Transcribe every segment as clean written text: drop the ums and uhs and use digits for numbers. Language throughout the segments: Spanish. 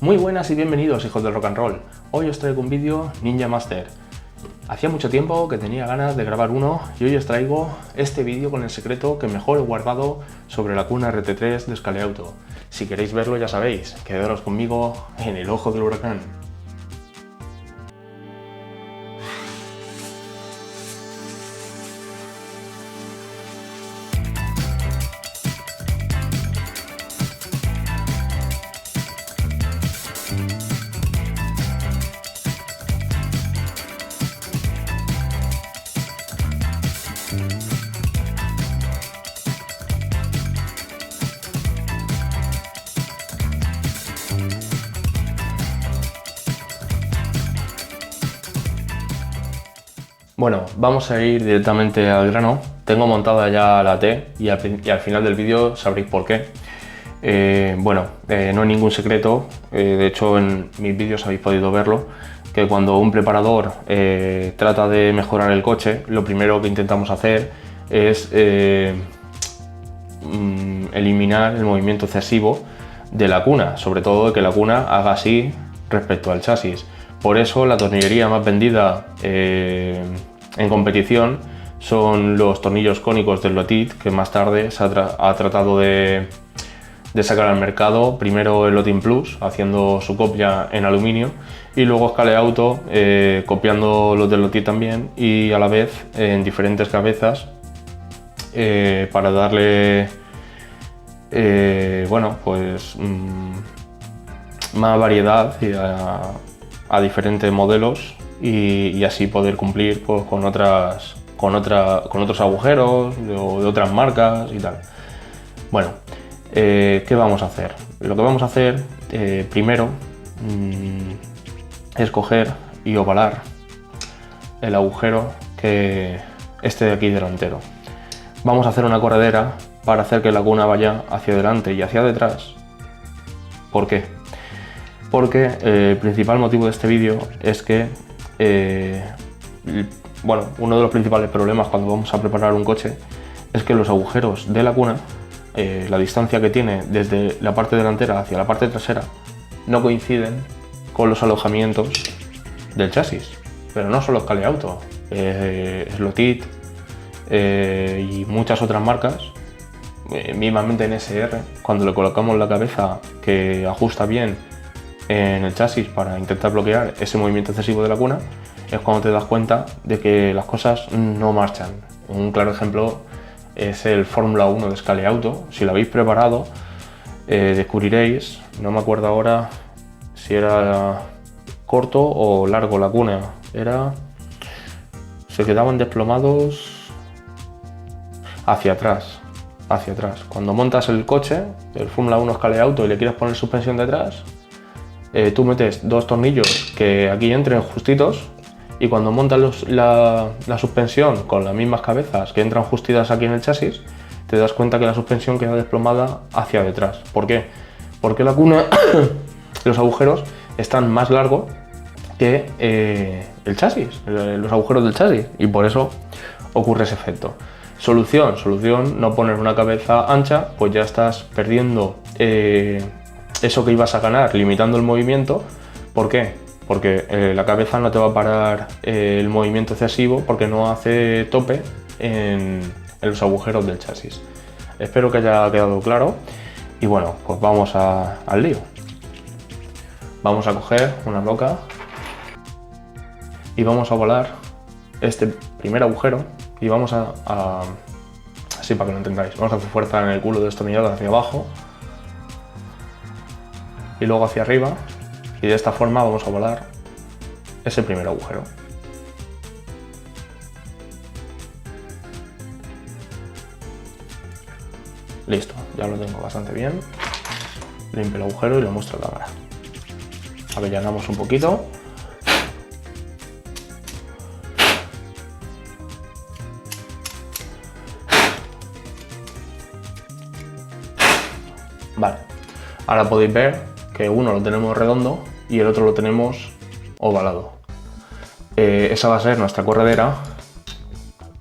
Muy buenas y bienvenidos, hijos del rock and roll. Hoy os traigo un vídeo Ninja Master. Hacía mucho tiempo que tenía ganas de grabar uno y hoy os traigo este vídeo con el secreto que mejor he guardado sobre la Cuna RT3 de Scaleauto. Si queréis verlo ya sabéis, quedaros conmigo en el ojo del huracán. Bueno, vamos a ir directamente al grano. Tengo montada ya la T y al final del vídeo sabréis por qué. No hay ningún secreto, de hecho en mis vídeos habéis podido verlo, que cuando un preparador trata de mejorar el coche, lo primero que intentamos hacer es eliminar el movimiento excesivo de la cuna, sobre todo que la cuna haga así respecto al chasis. Por eso la tornillería más vendida en competición son los tornillos cónicos del Lotit, que más tarde se ha tratado de sacar al mercado. Primero el Lotin Plus, haciendo su copia en aluminio, y luego Scaleauto copiando los del Lotit también, y a la vez en diferentes cabezas para darle más variedad a diferentes modelos y así poder cumplir pues, con otros agujeros de otras marcas y tal. Bueno, ¿qué vamos a hacer? Lo que vamos a hacer primero es coger y ovalar el agujero que este de aquí delantero. Vamos a hacer una corredera para hacer que la cuna vaya hacia adelante y hacia detrás. ¿Por qué? Porque el principal motivo de este vídeo es que uno de los principales problemas cuando vamos a preparar un coche es que los agujeros de la cuna, la distancia que tiene desde la parte delantera hacia la parte trasera, no coinciden con los alojamientos del chasis. Pero no solo Scaleauto, Lotit y muchas otras marcas, mismamente en SR, cuando le colocamos la cabeza que ajusta bien en el chasis para intentar bloquear ese movimiento excesivo de la cuna, es cuando te das cuenta de que las cosas no marchan. Un claro ejemplo es el Fórmula 1 de Scaleauto. Si lo habéis preparado, descubriréis, no me acuerdo ahora si era corto o largo la cuna, se quedaban desplomados hacia atrás. Cuando montas el coche, el Fórmula 1 Scaleauto, y le quieres poner suspensión detrás, tú metes dos tornillos que aquí entren justitos, y cuando montas la suspensión con las mismas cabezas que entran justitas aquí en el chasis, te das cuenta que la suspensión queda desplomada hacia detrás. ¿Por qué? Porque la cuna, los agujeros están más largos que el chasis, los agujeros del chasis, y por eso ocurre ese efecto. Solución, no poner una cabeza ancha, pues ya estás perdiendo eso que ibas a ganar limitando el movimiento. ¿Por qué? Porque la cabeza no te va a parar el movimiento excesivo porque no hace tope en los agujeros del chasis. Espero que haya quedado claro y bueno, pues vamos al lío. Vamos a coger una roca y vamos a volar este primer agujero y vamos así para que lo entendáis, vamos a hacer fuerza en el culo destornillado hacia abajo y luego hacia arriba, y de esta forma vamos a volar ese primer agujero. Listo, ya lo tengo bastante bien. Limpio el agujero y lo muestro a cámara. Avellanamos un poquito. Vale, ahora podéis ver que uno lo tenemos redondo y el otro lo tenemos ovalado. Esa va a ser nuestra corredera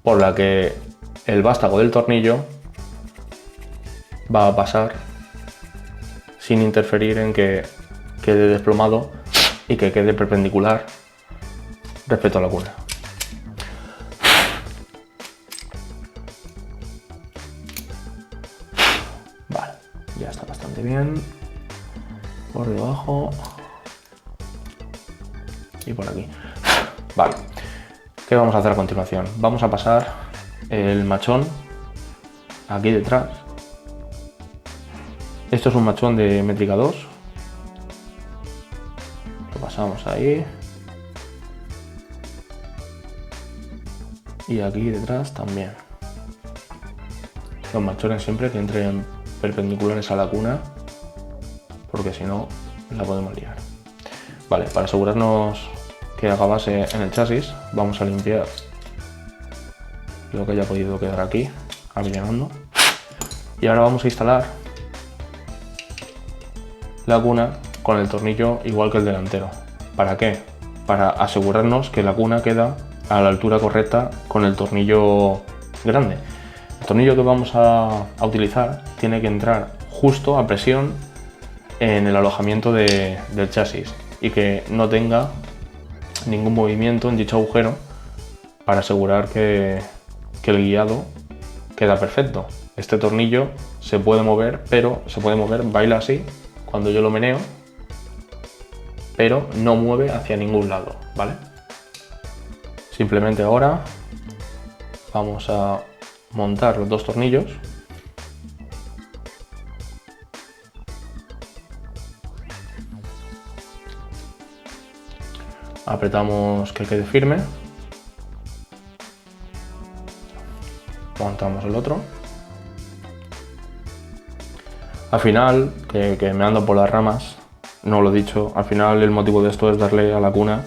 por la que el vástago del tornillo va a pasar sin interferir en que quede desplomado y que quede perpendicular respecto a la cuna. Vale, ya está bastante bien. Por debajo y por aquí. Vale, ¿qué vamos a hacer a continuación? Vamos a pasar el machón aquí detrás. Esto es un machón de métrica 2. Lo pasamos ahí. Y aquí detrás también. Los machones siempre que entren perpendiculares a la cuna, porque si no la podemos liar. Vale, para asegurarnos que haga base en el chasis, vamos a limpiar lo que haya podido quedar aquí, allanando. Y ahora vamos a instalar la cuna con el tornillo igual que el delantero. ¿Para qué? Para asegurarnos que la cuna queda a la altura correcta con el tornillo grande. El tornillo que vamos a utilizar tiene que entrar justo a presión en el alojamiento del chasis y que no tenga ningún movimiento en dicho agujero para asegurar que el guiado queda perfecto. Este tornillo se puede mover, pero se puede mover, baila así cuando yo lo meneo, pero no mueve hacia ningún lado, ¿vale? Simplemente ahora vamos a montar los dos tornillos. Apretamos que quede firme. Montamos el otro. Al final, que me ando por las ramas, no lo he dicho, al final el motivo de esto es darle a la cuna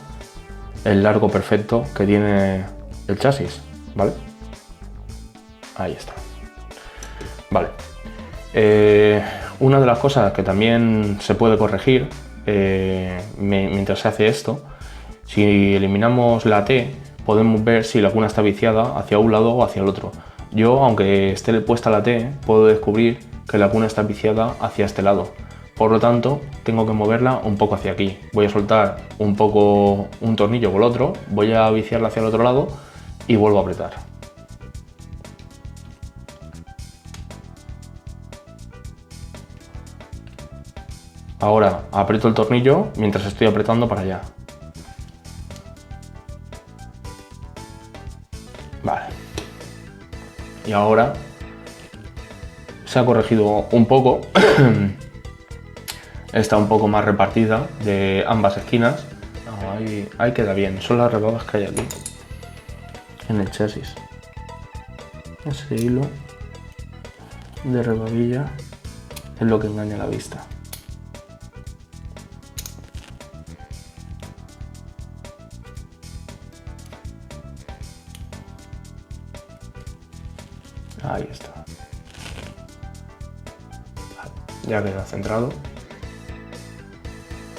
el largo perfecto que tiene el chasis, ¿vale? Ahí está. Vale. Una de las cosas que también se puede corregir mientras se hace esto, si eliminamos la T, podemos ver si la cuna está viciada hacia un lado o hacia el otro. Yo, aunque esté puesta la T, puedo descubrir que la cuna está viciada hacia este lado. Por lo tanto, tengo que moverla un poco hacia aquí. Voy a soltar un poco un tornillo con el otro, voy a viciarla hacia el otro lado y vuelvo a apretar. Ahora aprieto el tornillo mientras estoy apretando para allá. Vale. Y ahora se ha corregido un poco. Está un poco más repartida de ambas esquinas. Ahí queda bien. Son las rebabas que hay aquí en el chasis. Ese hilo de rebabilla es lo que engaña la vista. Ahí está. Ya queda centrado.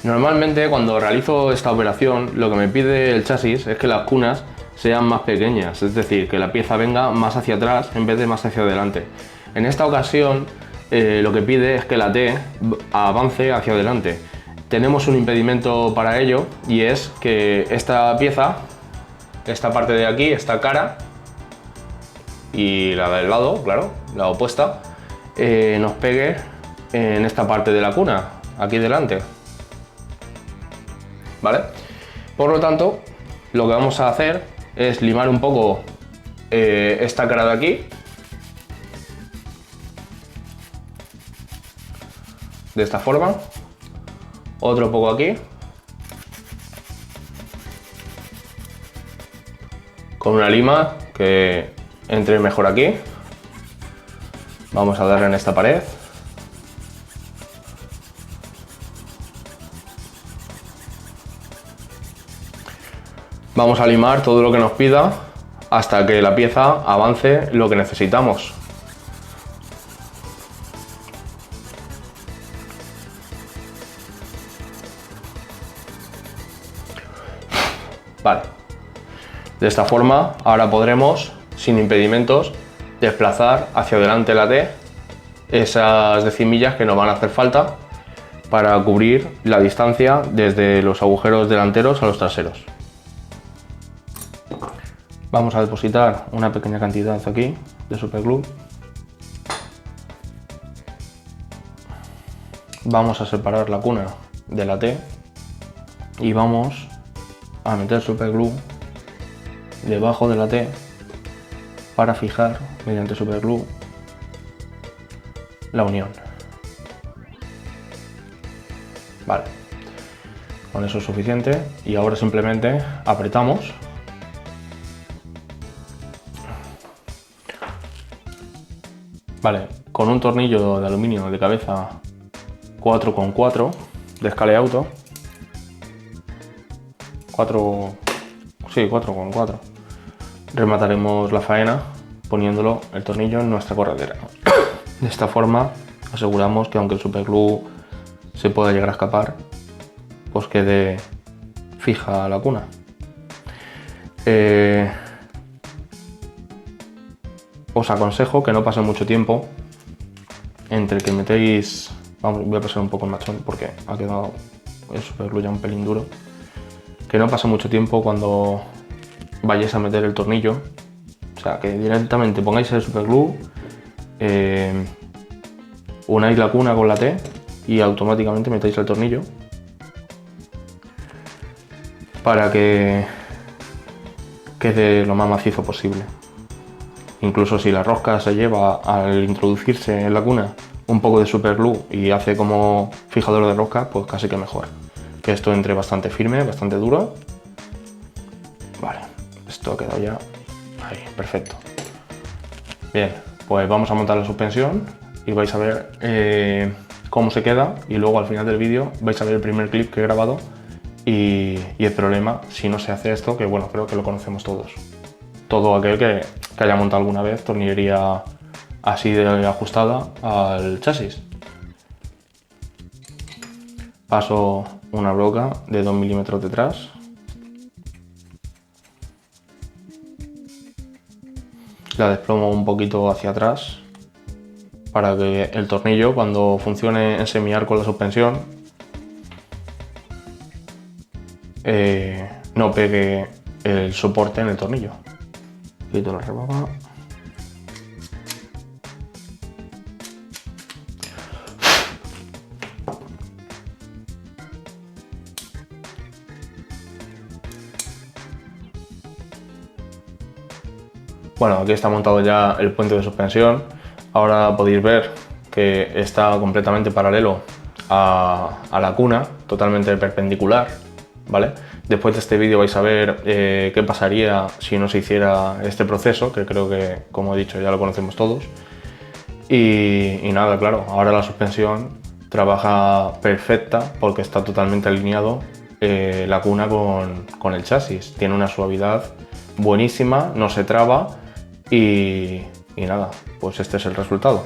Normalmente cuando realizo esta operación lo que me pide el chasis es que las cunas sean más pequeñas, es decir, que la pieza venga más hacia atrás en vez de más hacia adelante. En esta ocasión lo que pide es que la T avance hacia adelante. Tenemos un impedimento para ello y es que esta pieza, esta parte de aquí, esta cara y la del lado, claro, la opuesta, nos pegue en esta parte de la cuna, aquí delante. ¿Vale? Por lo tanto, lo que vamos a hacer es limar un poco esta cara de aquí, de esta forma, otro poco aquí, con una lima que entre mejor aquí. Vamos a darle en esta pared. Vamos a limar todo lo que nos pida hasta que la pieza avance lo que necesitamos. Vale. De esta forma ahora podremos, sin impedimentos, desplazar hacia adelante la T esas decimillas que nos van a hacer falta para cubrir la distancia desde los agujeros delanteros a los traseros. Vamos a depositar una pequeña cantidad aquí de superglue. Vamos a separar la cuna de la T y vamos a meter superglue debajo de la T para fijar mediante superglue la unión. Vale, con eso es suficiente y ahora simplemente apretamos. Vale, con un tornillo de aluminio de cabeza 4x4 de Scale Auto, 4x4, remataremos la faena poniéndolo el tornillo en nuestra corredera. De esta forma aseguramos que aunque el superglue se pueda llegar a escapar, pues quede fija la cuna. Os aconsejo que no pase mucho tiempo entre que metéis... Vamos, voy a pasar un poco el machón porque ha quedado el superglue ya un pelín duro. Que no pase mucho tiempo cuando vayáis a meter el tornillo. O sea, que directamente pongáis el superglue, unáis la cuna con la T y automáticamente metéis el tornillo para que quede lo más macizo posible. Incluso si la rosca se lleva al introducirse en la cuna un poco de superglue y hace como fijador de rosca, pues casi que mejor. Que esto entre bastante firme, bastante duro. Vale, esto ha quedado ya ahí, perfecto. Bien, pues vamos a montar la suspensión y vais a ver cómo se queda y luego al final del vídeo vais a ver el primer clip que he grabado y el problema si no se hace esto, que bueno, creo que lo conocemos todos. Todo aquel que haya montado alguna vez tornillería así de ajustada al chasis. Paso una broca de 2 milímetros detrás. La desplomo un poquito hacia atrás para que el tornillo, cuando funcione en semiarco la suspensión, no pegue el soporte en el tornillo. Quito la rebaba. Bueno, aquí está montado ya el puente de suspensión. Ahora podéis ver que está completamente paralelo a la cuna, totalmente perpendicular, ¿vale? Después de este vídeo vais a ver qué pasaría si no se hiciera este proceso, que creo que, como he dicho, ya lo conocemos todos. Y nada, claro, ahora la suspensión trabaja perfecta porque está totalmente alineado la cuna con el chasis. Tiene una suavidad buenísima, no se traba y nada, pues este es el resultado.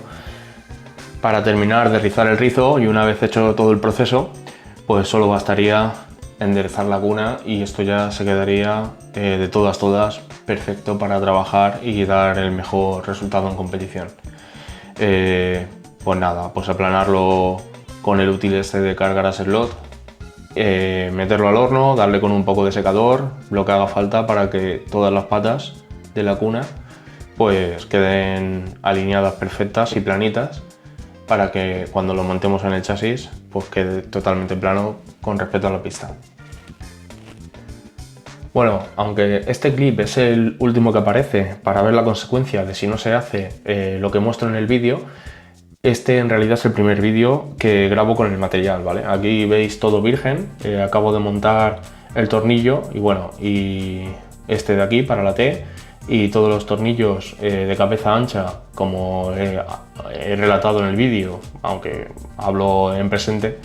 Para terminar de rizar el rizo y una vez hecho todo el proceso, pues solo bastaría enderezar la cuna y esto ya se quedaría de todas perfecto para trabajar y dar el mejor resultado en competición. Pues nada, pues aplanarlo con el útil este de cargar a slot, meterlo al horno, darle con un poco de secador, lo que haga falta para que todas las patas de la cuna pues queden alineadas perfectas y planitas, para que cuando lo montemos en el chasis pues quede totalmente plano con respecto a la pista. Bueno, aunque este clip es el último que aparece para ver la consecuencia de si no se hace lo que muestro en el vídeo, este en realidad es el primer vídeo que grabo con el material, ¿vale? Aquí veis todo virgen, acabo de montar el tornillo y bueno, y este de aquí para la T y todos los tornillos de cabeza ancha, como he relatado en el vídeo, aunque hablo en presente,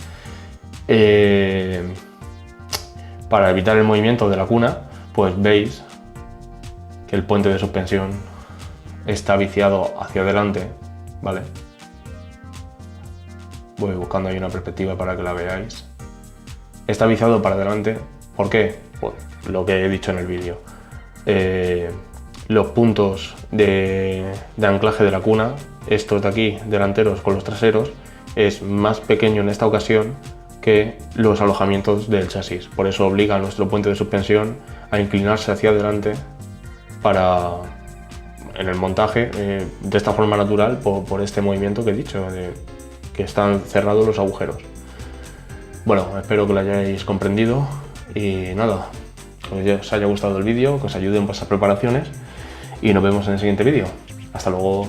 para evitar el movimiento de la cuna, pues veis que el puente de suspensión está viciado hacia adelante, ¿vale? Voy buscando ahí una perspectiva para que la veáis. Está viciado para adelante, ¿por qué? Pues lo que he dicho en el vídeo. Los puntos de anclaje de la cuna, estos de aquí delanteros con los traseros, es más pequeño en esta ocasión que los alojamientos del chasis. Por eso obliga a nuestro puente de suspensión a inclinarse hacia adelante para, en el montaje, de esta forma natural, por este movimiento que he dicho, que están cerrados los agujeros. Bueno, espero que lo hayáis comprendido y nada, que os haya gustado el vídeo, que os ayude en vuestras preparaciones y nos vemos en el siguiente vídeo. Hasta luego.